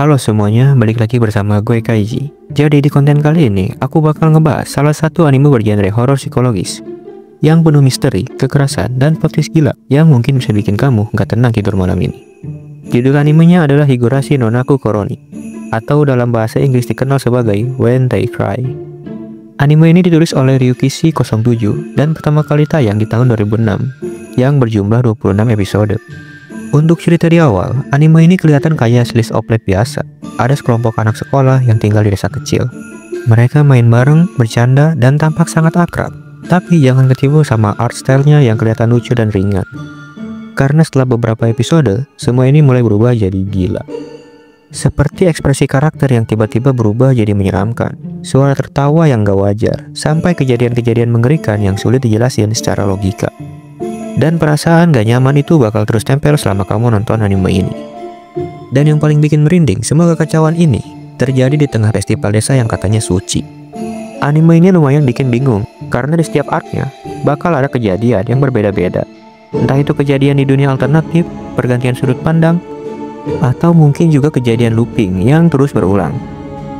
Halo semuanya, balik lagi bersama gue Kaiji. Jadi di konten kali ini, aku bakal ngebahas salah satu anime bergenre horor psikologis yang penuh misteri, kekerasan, dan plot twist gila yang mungkin bisa bikin kamu gak tenang tidur malam ini. Judul animenya adalah Higurashi no Naku Koroni, atau dalam bahasa Inggris dikenal sebagai When They Cry. Anime ini ditulis oleh Ryukishi 07 dan pertama kali tayang di tahun 2006 yang berjumlah 26 episode. Untuk cerita di awal, anime ini kelihatan kayak slice of life biasa. Ada sekelompok anak sekolah yang tinggal di desa kecil. Mereka main bareng, bercanda, dan tampak sangat akrab. Tapi jangan ketipu sama art style-nya yang kelihatan lucu dan ringan. Karena setelah beberapa episode, semua ini mulai berubah jadi gila. Seperti ekspresi karakter yang tiba-tiba berubah jadi menyeramkan, suara tertawa yang gak wajar, sampai kejadian-kejadian mengerikan yang sulit dijelasin secara logika. Dan perasaan gak nyaman itu bakal terus tempel selama kamu nonton anime ini. Dan yang paling bikin merinding, semua kekacauan ini terjadi di tengah festival desa yang katanya suci. Anime ini lumayan bikin bingung, karena di setiap arc-nya bakal ada kejadian yang berbeda-beda. Entah itu kejadian di dunia alternatif, pergantian sudut pandang, atau mungkin juga kejadian looping yang terus berulang.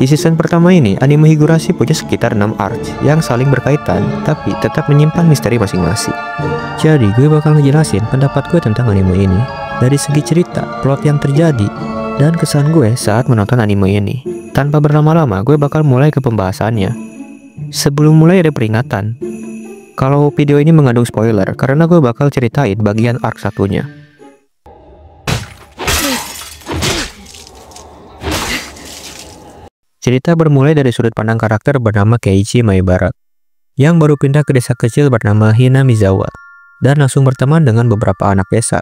Di season pertama ini, anime Higurashi punya sekitar 6 arcs yang saling berkaitan, tapi tetap menyimpan misteri masing-masing. Jadi, gue bakal ngejelasin pendapat gue tentang anime ini, dari segi cerita, plot yang terjadi, dan kesan gue saat menonton anime ini. Tanpa berlama-lama, gue bakal mulai ke pembahasannya. Sebelum mulai ada peringatan, kalau video ini mengandung spoiler, karena gue bakal ceritain bagian arc satunya. Cerita bermulai dari sudut pandang karakter bernama Keiichi Maebara, yang baru pindah ke desa kecil bernama Hinamizawa, dan langsung berteman dengan beberapa anak desa,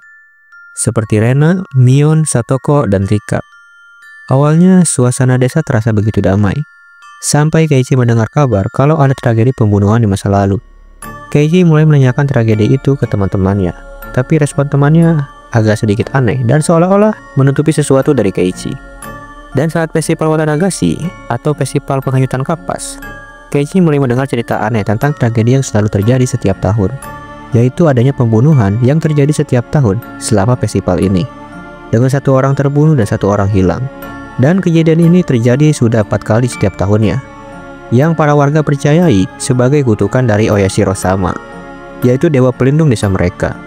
seperti Rena, Mion, Satoko, dan Rika. Awalnya, suasana desa terasa begitu damai, sampai Keiichi mendengar kabar kalau ada tragedi pembunuhan di masa lalu. Keiichi mulai menanyakan tragedi itu ke teman-temannya, tapi respon temannya agak sedikit aneh dan seolah-olah menutupi sesuatu dari Keiichi. Dan saat festival Watanagashi atau festival penghanyutan kapas, Keiichi mulai mendengar cerita aneh tentang tragedi yang selalu terjadi setiap tahun, yaitu adanya pembunuhan yang terjadi setiap tahun selama festival ini, dengan 1 orang terbunuh dan 1 orang hilang. Dan kejadian ini terjadi sudah 4 kali setiap tahunnya, yang para warga percayai sebagai kutukan dari Oyashiro-sama, yaitu dewa pelindung desa mereka.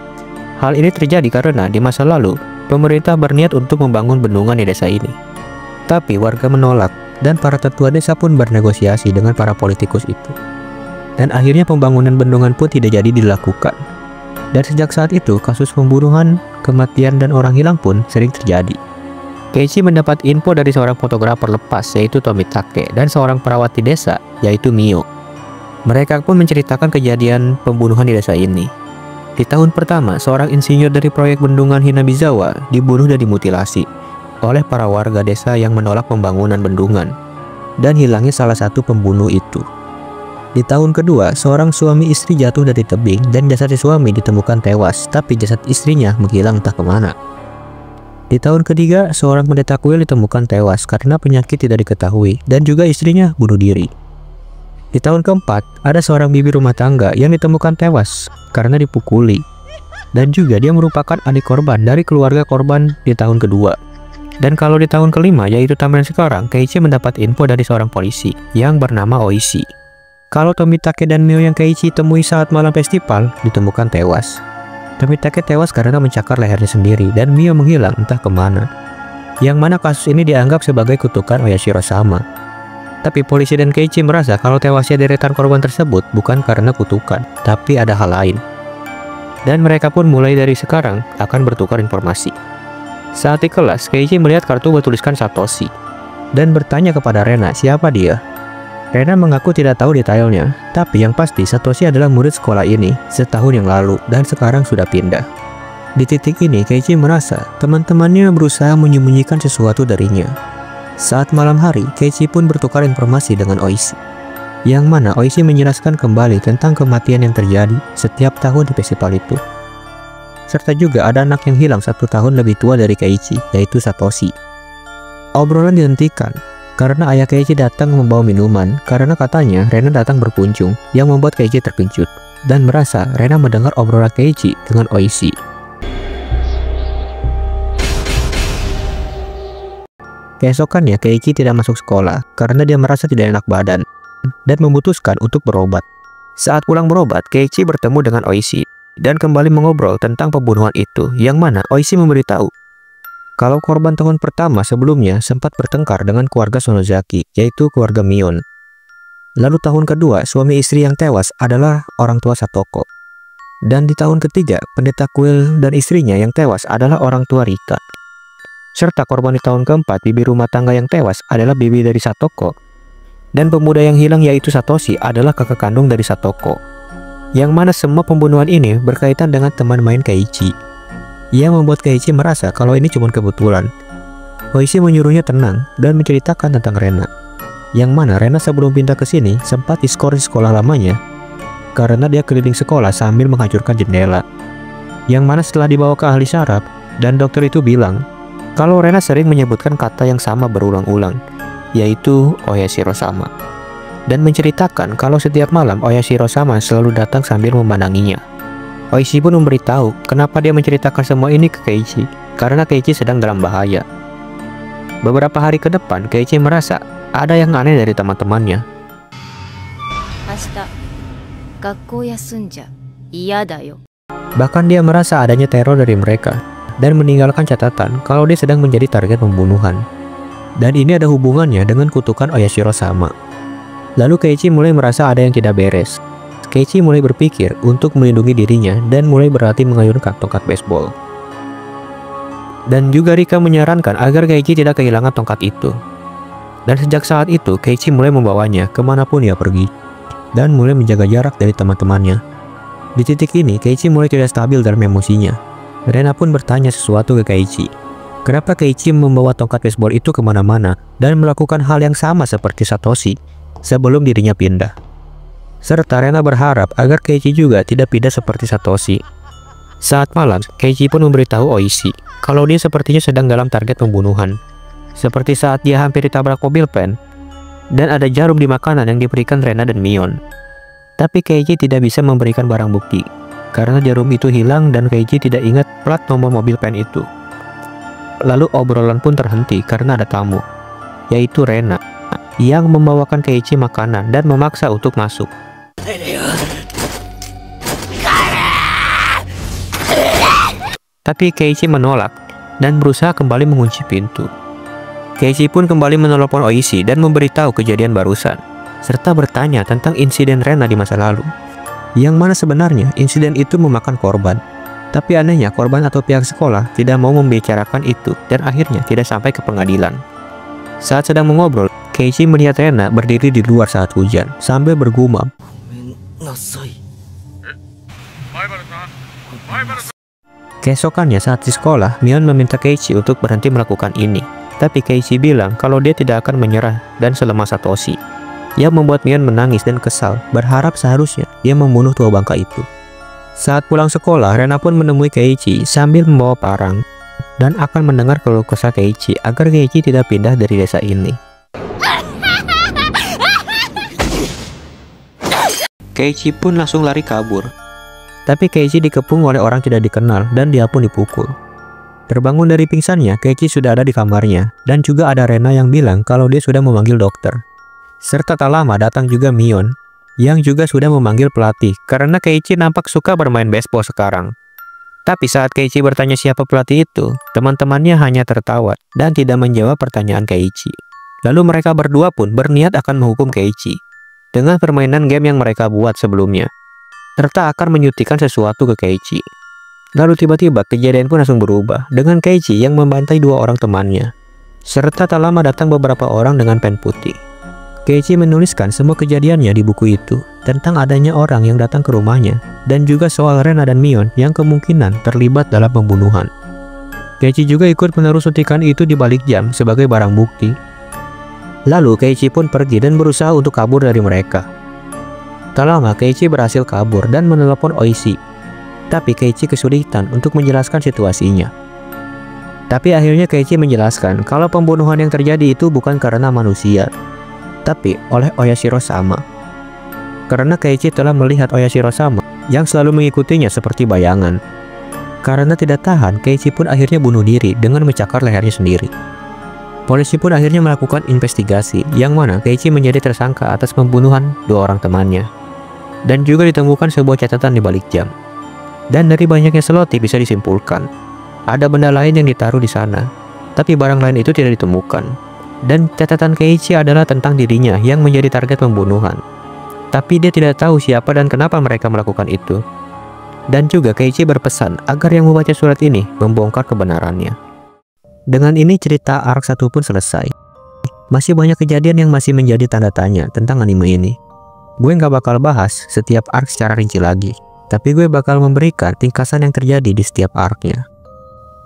Hal ini terjadi karena di masa lalu, pemerintah berniat untuk membangun bendungan di desa ini. Tapi warga menolak, dan para tetua desa pun bernegosiasi dengan para politikus itu. Dan akhirnya pembangunan bendungan pun tidak jadi dilakukan. Dan sejak saat itu, kasus pembunuhan, kematian, dan orang hilang pun sering terjadi. Keiichi mendapat info dari seorang fotografer lepas, yaitu Tomitake, dan seorang perawat di desa, yaitu Mio. Mereka pun menceritakan kejadian pembunuhan di desa ini. Di tahun pertama, seorang insinyur dari proyek bendungan Hinamizawa dibunuh dan dimutilasi oleh para warga desa yang menolak pembangunan bendungan, dan hilangnya salah satu pembunuh itu. Di tahun kedua, seorang suami istri jatuh dari tebing dan jasad si suami ditemukan tewas, tapi jasad istrinya menghilang entah kemana. Di tahun ketiga, seorang pendeta kuil ditemukan tewas karena penyakit tidak diketahui, dan juga istrinya bunuh diri. Di tahun keempat, ada seorang bibi rumah tangga yang ditemukan tewas karena dipukuli, dan juga dia merupakan adik korban dari keluarga korban di tahun kedua. Dan kalau di tahun kelima, yaitu tampilan sekarang, Keiichi mendapat info dari seorang polisi yang bernama Oishi. Kalau Tomitake dan Mio yang Keiichi temui saat malam festival ditemukan tewas. Tomitake tewas karena mencakar lehernya sendiri, dan Mio menghilang entah kemana. Yang mana kasus ini dianggap sebagai kutukan Oyashiro-sama. Tapi polisi dan Keiichi merasa kalau tewasnya deretan korban tersebut bukan karena kutukan, tapi ada hal lain. Dan mereka pun mulai dari sekarang akan bertukar informasi. Saat di kelas, Keiichi melihat kartu bertuliskan Satoshi dan bertanya kepada Rena siapa dia. Rena mengaku tidak tahu detailnya, tapi yang pasti Satoshi adalah murid sekolah ini setahun yang lalu dan sekarang sudah pindah. Di titik ini, Keiichi merasa teman-temannya berusaha menyembunyikan sesuatu darinya. Saat malam hari, Keiichi pun bertukar informasi dengan Oishi, yang mana Oishi menjelaskan kembali tentang kematian yang terjadi setiap tahun di festival itu. Serta juga ada anak yang hilang 1 tahun lebih tua dari Keiichi, yaitu Satoshi. Obrolan dihentikan karena ayah Keiichi datang membawa minuman, karena katanya Rena datang berkunjung, yang membuat Keiichi terkejut dan merasa Rena mendengar obrolan Keiichi dengan Oishi. Keesokannya Keiichi tidak masuk sekolah karena dia merasa tidak enak badan dan memutuskan untuk berobat. Saat pulang berobat, Keiichi bertemu dengan Oishi dan kembali mengobrol tentang pembunuhan itu, yang mana Oishi memberitahu kalau korban tahun pertama sebelumnya sempat bertengkar dengan keluarga Sonozaki, yaitu keluarga Mion. Lalu tahun kedua, suami istri yang tewas adalah orang tua Satoko. Dan di tahun ketiga, pendeta Quill dan istrinya yang tewas adalah orang tua Rika. Serta korban di tahun keempat, bibi rumah tangga yang tewas adalah bibi dari Satoko. Dan pemuda yang hilang yaitu Satoshi adalah kakak kandung dari Satoko. Yang mana semua pembunuhan ini berkaitan dengan teman main Keiichi. Ia membuat Keiichi merasa kalau ini cuma kebetulan. Oishi menyuruhnya tenang dan menceritakan tentang Rena. Yang mana Rena sebelum pindah ke sini sempat diskor di sekolah lamanya karena dia keliling sekolah sambil menghancurkan jendela. Yang mana setelah dibawa ke ahli saraf dan dokter itu bilang kalau Rena sering menyebutkan kata yang sama berulang-ulang, yaitu Oyashiro-sama. Dan menceritakan kalau setiap malam Oyashiro-sama selalu datang sambil memandanginya. Oishi pun memberitahu kenapa dia menceritakan semua ini ke Keiichi, karena Keiichi sedang dalam bahaya. Beberapa hari ke depan, Keiichi merasa ada yang aneh dari teman-temannya. Bahkan dia merasa adanya teror dari mereka, dan meninggalkan catatan kalau dia sedang menjadi target pembunuhan. Dan ini ada hubungannya dengan kutukan Oyashiro-sama. Lalu Keiichi mulai merasa ada yang tidak beres. Keiichi mulai berpikir untuk melindungi dirinya dan mulai berlatih mengayunkan tongkat baseball. Dan juga Rika menyarankan agar Keiichi tidak kehilangan tongkat itu. Dan sejak saat itu Keiichi mulai membawanya kemanapun dia pergi dan mulai menjaga jarak dari teman-temannya. Di titik ini Keiichi mulai tidak stabil dalam emosinya. Rena pun bertanya sesuatu ke Keiichi. Kenapa Keiichi membawa tongkat baseball itu kemana-mana dan melakukan hal yang sama seperti Satoshi sebelum dirinya pindah. Serta Rena berharap agar Keiichi juga tidak pindah seperti Satoshi. Saat malam, Keiichi pun memberitahu Oishi kalau dia sepertinya sedang dalam target pembunuhan. Seperti saat dia hampir ditabrak mobil pen dan ada jarum di makanan yang diberikan Rena dan Mion. Tapi Keiichi tidak bisa memberikan barang bukti karena jarum itu hilang dan Keiichi tidak ingat plat nomor mobil pen itu. Lalu obrolan pun terhenti karena ada tamu, yaitu Rena, yang membawakan Keiichi makanan dan memaksa untuk masuk. Tapi Keiichi menolak dan berusaha kembali mengunci pintu. Keiichi pun kembali menelepon Oishi dan memberitahu kejadian barusan, serta bertanya tentang insiden Rena di masa lalu. Yang mana sebenarnya insiden itu memakan korban. Tapi anehnya korban atau pihak sekolah tidak mau membicarakan itu dan akhirnya tidak sampai ke pengadilan. Saat sedang mengobrol, Keiichi melihat Rena berdiri di luar saat hujan sambil bergumam. Keesokannya saat di sekolah, Mion meminta Keiichi untuk berhenti melakukan ini. Tapi Keiichi bilang kalau dia tidak akan menyerah dan selemah Satoshi. Yang membuat Mion menangis dan kesal, berharap seharusnya dia membunuh tua bangka itu. Saat pulang sekolah, Rena pun menemui Keiichi sambil membawa parang dan akan mendengar keluh kesah Keiichi agar Keiichi tidak pindah dari desa ini. Keiichi pun langsung lari kabur. Tapi Keiichi dikepung oleh orang tidak dikenal dan dia pun dipukul. Terbangun dari pingsannya, Keiichi sudah ada di kamarnya dan juga ada Rena yang bilang kalau dia sudah memanggil dokter. Serta tak lama datang juga Mion, yang juga sudah memanggil pelatih karena Keiichi nampak suka bermain baseball sekarang. Tapi saat Keiichi bertanya siapa pelatih itu, teman-temannya hanya tertawa dan tidak menjawab pertanyaan Keiichi. Lalu mereka berdua pun berniat akan menghukum Keiichi dengan permainan game yang mereka buat sebelumnya, serta akan menyuntikkan sesuatu ke Keiichi. Lalu tiba-tiba kejadian pun langsung berubah dengan Keiichi yang membantai dua orang temannya. Serta tak lama datang beberapa orang dengan pen putih. Keiichi menuliskan semua kejadiannya di buku itu tentang adanya orang yang datang ke rumahnya dan juga soal Rena dan Mion yang kemungkinan terlibat dalam pembunuhan. Keiichi juga ikut menaruh suntikan itu di balik jam sebagai barang bukti. Lalu Keiichi pun pergi dan berusaha untuk kabur dari mereka. Tak lama Keiichi berhasil kabur dan menelepon Oishi. Tapi Keiichi kesulitan untuk menjelaskan situasinya. Tapi akhirnya Keiichi menjelaskan kalau pembunuhan yang terjadi itu bukan karena manusia, tapi oleh Oyashiro-sama. Karena Keiichi telah melihat Oyashiro-sama yang selalu mengikutinya seperti bayangan. Karena tidak tahan, Keiichi pun akhirnya bunuh diri dengan mencakar lehernya sendiri. Polisi pun akhirnya melakukan investigasi, yang mana Keiichi menjadi tersangka atas pembunuhan 2 orang temannya. Dan juga ditemukan sebuah catatan di balik jam. Dan dari banyaknya selotip bisa disimpulkan, ada benda lain yang ditaruh di sana, tapi barang lain itu tidak ditemukan. Dan catatan Keiichi adalah tentang dirinya yang menjadi target pembunuhan. Tapi dia tidak tahu siapa dan kenapa mereka melakukan itu. Dan juga Keiichi berpesan agar yang membaca surat ini membongkar kebenarannya. Dengan ini cerita arc 1 pun selesai. Masih banyak kejadian yang masih menjadi tanda tanya tentang anime ini. Gue nggak bakal bahas setiap arc secara rinci lagi, tapi gue bakal memberikan ringkasan yang terjadi di setiap arc-nya.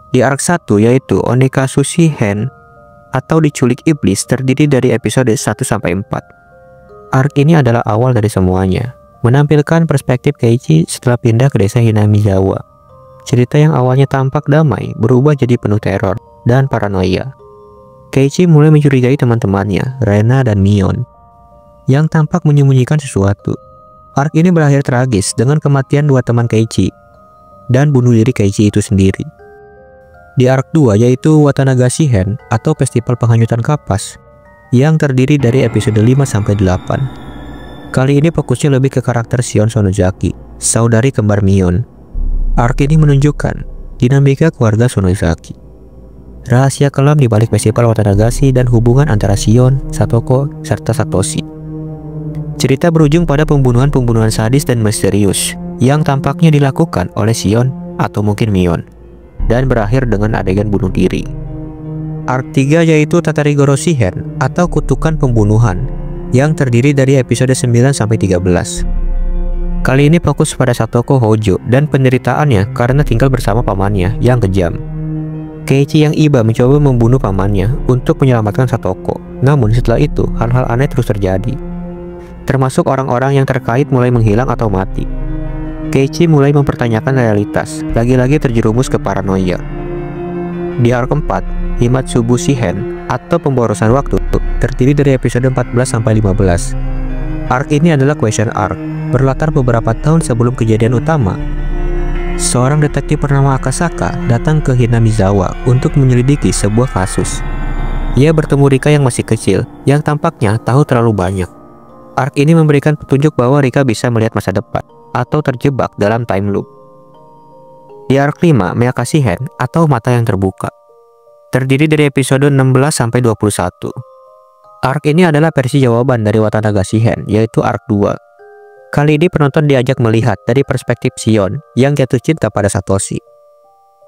Di arc 1 yaitu Onekasushi Hen atau diculik iblis terdiri dari episode 1-4. Arc ini adalah awal dari semuanya, menampilkan perspektif Keiichi setelah pindah ke desa Hinamizawa. Cerita yang awalnya tampak damai berubah jadi penuh teror dan paranoia. Keiichi mulai mencurigai teman-temannya, Rena dan Mion, yang tampak menyembunyikan sesuatu. Arc ini berakhir tragis dengan kematian 2 teman Keiichi dan bunuh diri Keiichi itu sendiri. Di arc 2 yaitu Watanagashi Hen atau Festival Penghanyutan Kapas, yang terdiri dari episode 5-8. Kali ini fokusnya lebih ke karakter Shion Sonozaki, saudari kembar Mion. Arc ini menunjukkan dinamika keluarga Sonozaki, rahasia kelam di balik festival Watanagashi, dan hubungan antara Shion, Satoko, serta Satoshi. Cerita berujung pada pembunuhan sadis dan misterius yang tampaknya dilakukan oleh Shion atau mungkin Mion, dan berakhir dengan adegan bunuh diri. Arc 3 yaitu Tatarigoroshi Hen atau Kutukan Pembunuhan, yang terdiri dari episode 9-13. Kali ini fokus pada Satoko Hojo dan penderitaannya karena tinggal bersama pamannya yang kejam. Keiichi yang iba mencoba membunuh pamannya untuk menyelamatkan Satoko. Namun setelah itu, hal-hal aneh terus terjadi. Termasuk orang-orang yang terkait mulai menghilang atau mati. Keiichi mulai mempertanyakan realitas, lagi-lagi terjerumus ke paranoia. Di arc 4, Himatsubushi Hen atau Pemborosan Waktu terdiri dari episode 14-15. Arc ini adalah question arc, berlatar beberapa tahun sebelum kejadian utama. Seorang detektif bernama Akasaka datang ke Hinamizawa untuk menyelidiki sebuah kasus. Ia bertemu Rika yang masih kecil, yang tampaknya tahu terlalu banyak. Arc ini memberikan petunjuk bahwa Rika bisa melihat masa depan, atau terjebak dalam time loop. Di arc 5, Miyakashi Hen atau Mata yang Terbuka, terdiri dari episode 16-21. Arc ini adalah versi jawaban dari Watanagashi Hen, yaitu arc 2. Kali ini penonton diajak melihat dari perspektif Shion yang jatuh cinta pada Satoshi.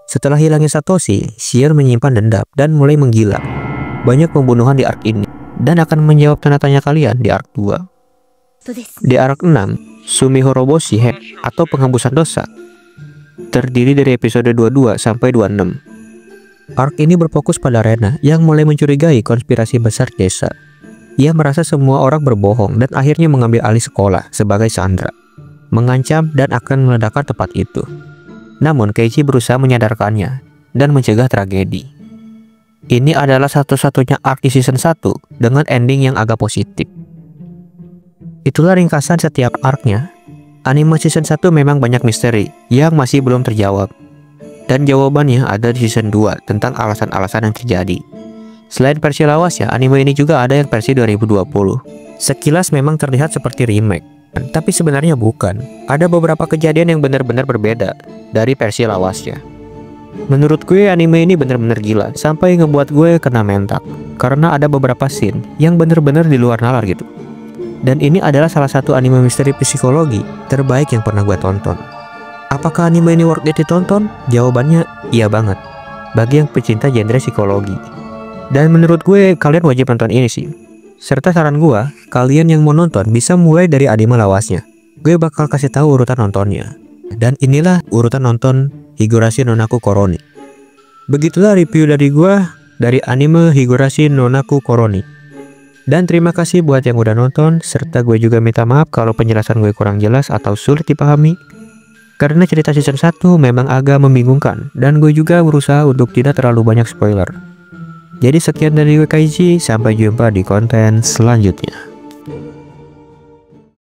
Setelah hilangnya Satoshi, Shion menyimpan dendam dan mulai menggila. Banyak pembunuhan di arc ini, dan akan menjawab tanda tanya kalian di arc 2. Di arc 6, Sumihoroboshi Hen atau Penghapusan Dosa, terdiri dari episode 22-26. Arc ini berfokus pada Rena yang mulai mencurigai konspirasi besar desa. Ia merasa semua orang berbohong dan akhirnya mengambil alih sekolah sebagai sandera, mengancam dan akan meledakkan tempat itu. Namun Keiichi berusaha menyadarkannya dan mencegah tragedi. Ini adalah satu-satunya arc di season 1 dengan ending yang agak positif. Itulah ringkasan setiap arc-nya. Anime season 1 memang banyak misteri yang masih belum terjawab, dan jawabannya ada di season 2 tentang alasan-alasan yang terjadi. Selain versi lawasnya, anime ini juga ada yang versi 2020. Sekilas memang terlihat seperti remake, tapi sebenarnya bukan. Ada beberapa kejadian yang benar-benar berbeda dari versi lawasnya. Menurut gue anime ini benar-benar gila, sampai ngebuat gue kena mentak. Karena ada beberapa scene yang benar-benar di luar nalar gitu. Dan ini adalah salah satu anime misteri psikologi terbaik yang pernah gue tonton. Apakah anime ini worth it ditonton? Jawabannya iya banget, bagi yang pecinta genre psikologi. Dan menurut gue kalian wajib nonton ini sih. Serta saran gue, kalian yang mau nonton bisa mulai dari anime lawasnya. Gue bakal kasih tahu urutan nontonnya. Dan inilah urutan nonton Higurashi no Naku Koroni. Begitulah review dari gue dari anime Higurashi no Naku Koroni. Dan terima kasih buat yang udah nonton, serta gue juga minta maaf kalau penjelasan gue kurang jelas atau sulit dipahami. Karena cerita season 1 memang agak membingungkan, dan gue juga berusaha untuk tidak terlalu banyak spoiler. Jadi sekian dari gue Keiichi, sampai jumpa di konten selanjutnya.